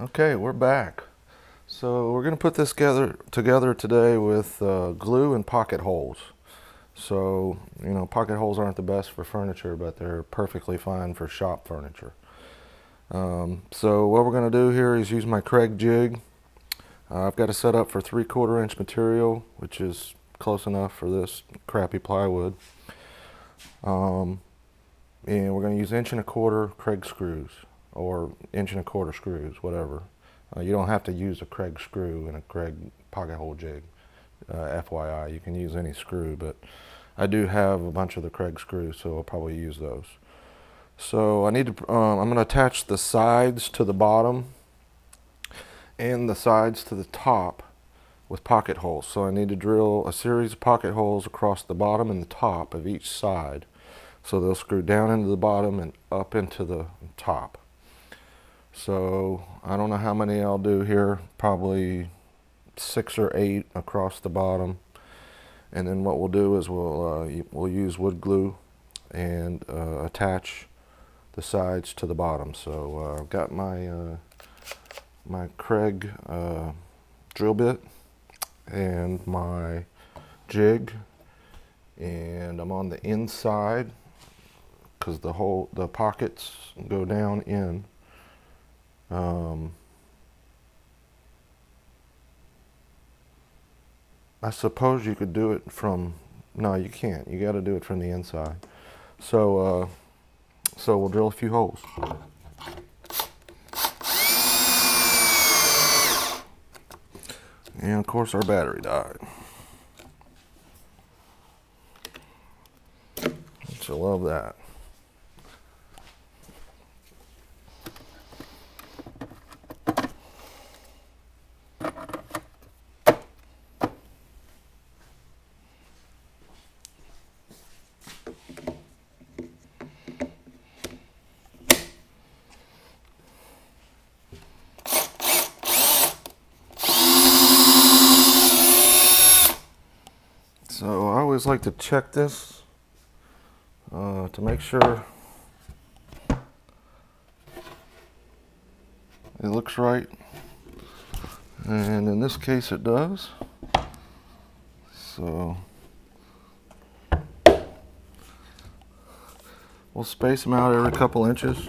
Okay, we're back. So we're going to put this together today with glue and pocket holes. So, pocket holes aren't the best for furniture, but they're perfectly fine for shop furniture. So what we're going to do here is use my Craig jig. I've got it set up for 3/4 inch material, which is close enough for this crappy plywood. And we're going to use 1¼ Craig screws, or 1¼ screws, whatever. You don't have to use a Craig screw in a Craig pocket hole jig. FYI, you can use any screw, but I do have a bunch of the Craig screws, so I'll probably use those. So I need to. I'm going to attach the sides to the bottom and the sides to the top with pocket holes. So I need to drill a series of pocket holes across the bottom and the top of each side. So they'll screw down into the bottom and up into the top. So I don't know how many I'll do here, probably 6 or 8 across the bottom. And then what we'll do is we'll use wood glue and attach the sides to the bottom. So I've got my my Craig drill bit and my jig, and I'm on the inside because the pockets go down in. I suppose you could do it from, no, you can't. You got to do it from the inside. So we'll drill a few holes. And of course our battery died. Don't you love that? So I always like to check this to make sure it looks right, and in this case it does. So we'll space them out every couple inches.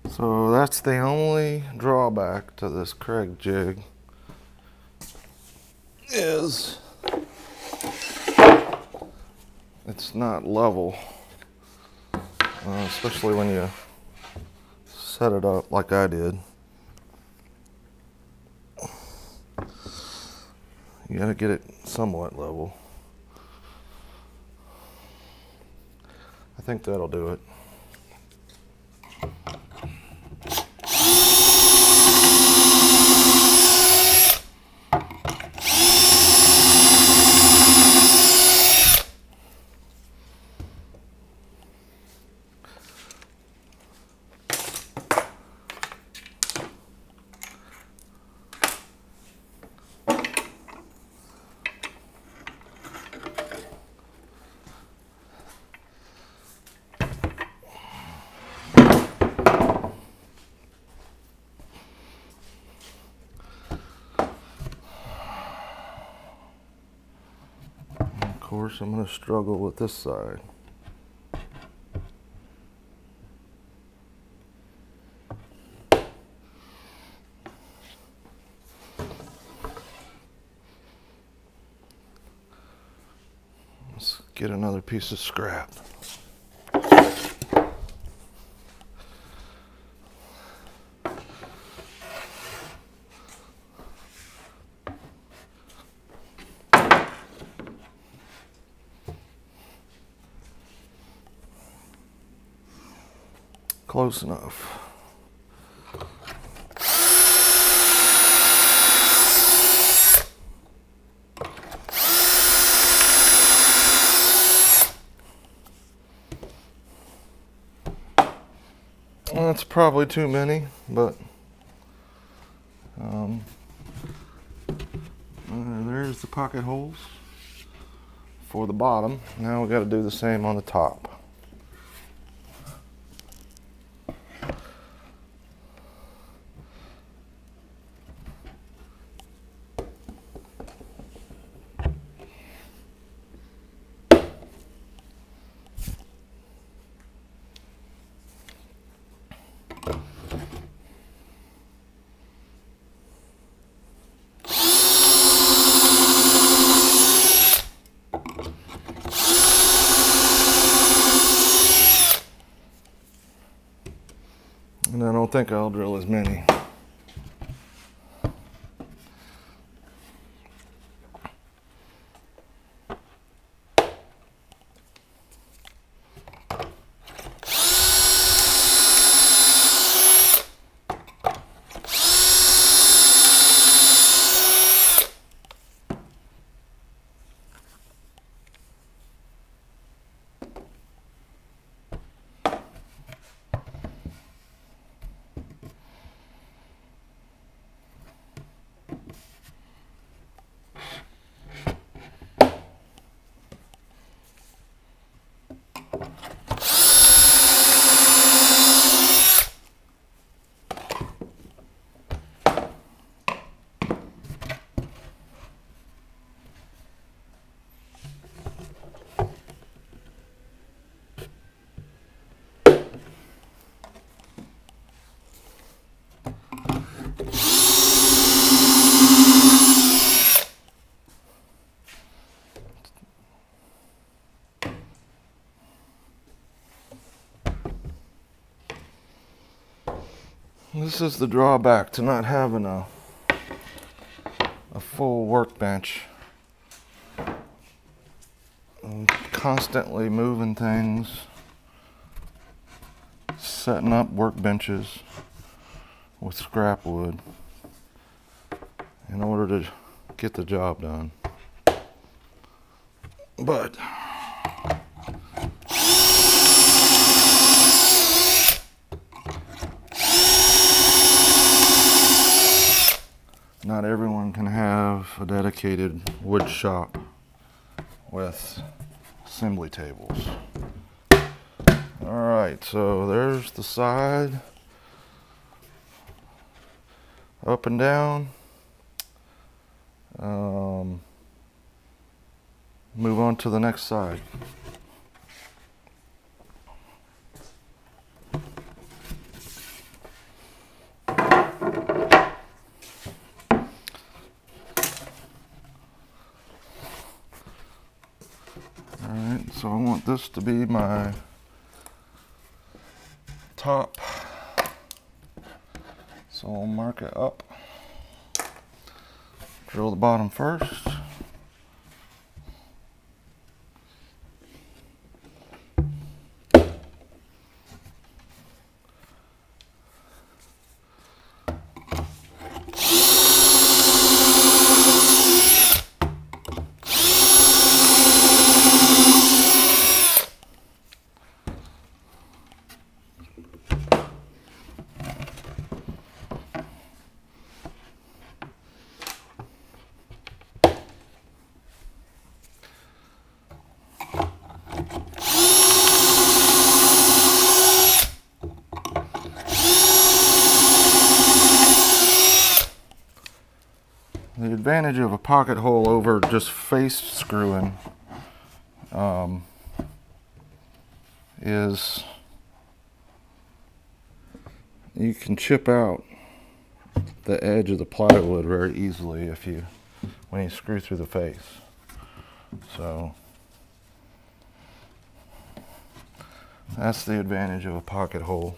So that's the only drawback to this Craig jig, is it's not level, especially when you set it up like I did. You gotta get it somewhat level. I think that'll do it. course, I'm going to struggle with this side. Let's get another piece of scrap. Close enough. Well, that's probably too many, but there's the pocket holes for the bottom. Now we got to do the same on the top. And I don't think I'll drill as many. This is the drawback to not having a full workbench. I'm constantly moving things, setting up workbenches with scrap wood in order to get the job done. But not everyone can have a dedicated wood shop with assembly tables. Alright, so there's the side. Up and down. Move on to the next side. Alright, so I want this to be my top. So I'll mark it up. Drill the bottom first. The advantage of a pocket hole over just face screwing is you can chip out the edge of the plywood very easily when you screw through the face. So that's the advantage of a pocket hole.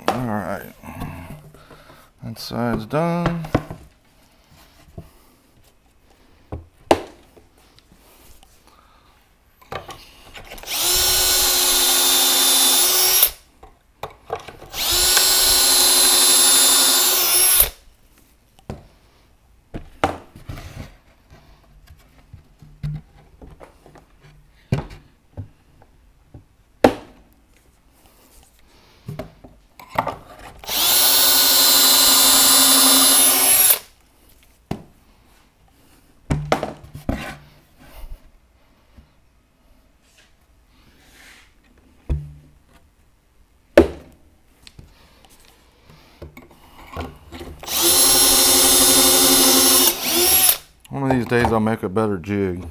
Alright, that side's done. One of these days I'll make a better jig.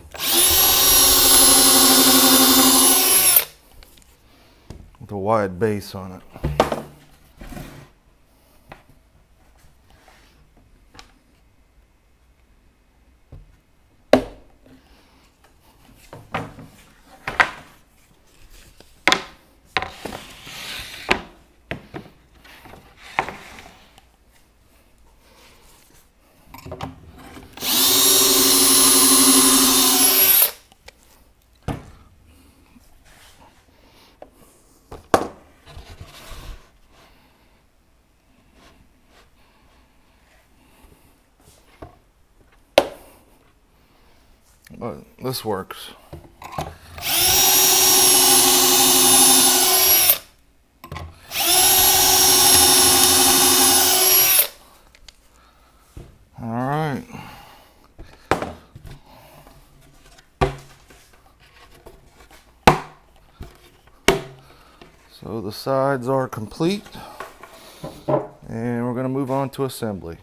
With a wide base on it. But this works. All right. So the sides are complete, and we're going to move on to assembly.